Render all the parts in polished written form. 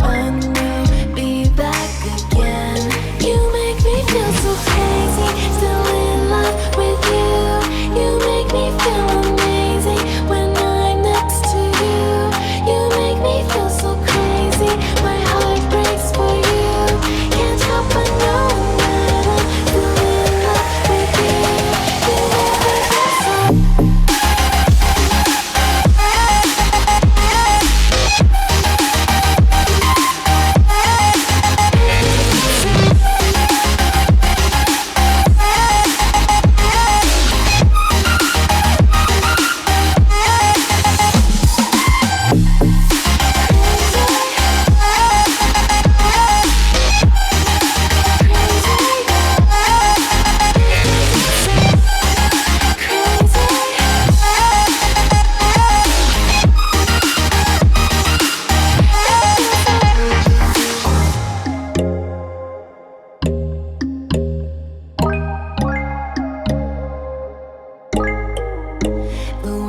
and we'll be back again. You make me feel so crazy, still in love with you. You make me feel amazing when I'm next to you. You make me feel so crazy, my heart breaks for you. Can't help but knowing that I'm still in love with you. You make me feel so.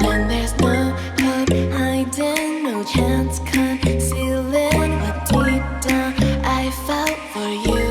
When there's no hope hiding, no chance concealing what deep down I felt for you.